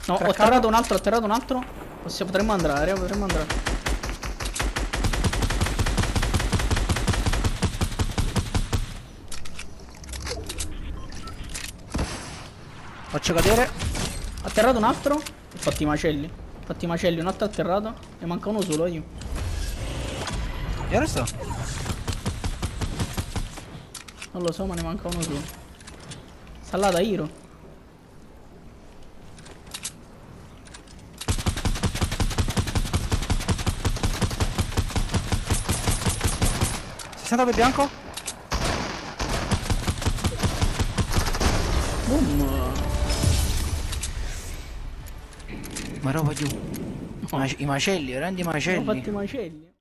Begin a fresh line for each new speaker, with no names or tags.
No, ho atterrato un altro, ho atterrato un altro. Potremmo andare, potremmo andare.
Faccio cadere.
Atterrato un altro. Ho fatto i macelli. Ho fatto i macelli, un altro atterrato. Ne manca uno solo io.
E dove sto?
Non lo so, ma ne manca uno solo. Sta là da Hiro.
60 per bianco?
Boom.
Ma roba giù. I macelli, veramente i
Abbiamo
macelli.
fatto i macelli.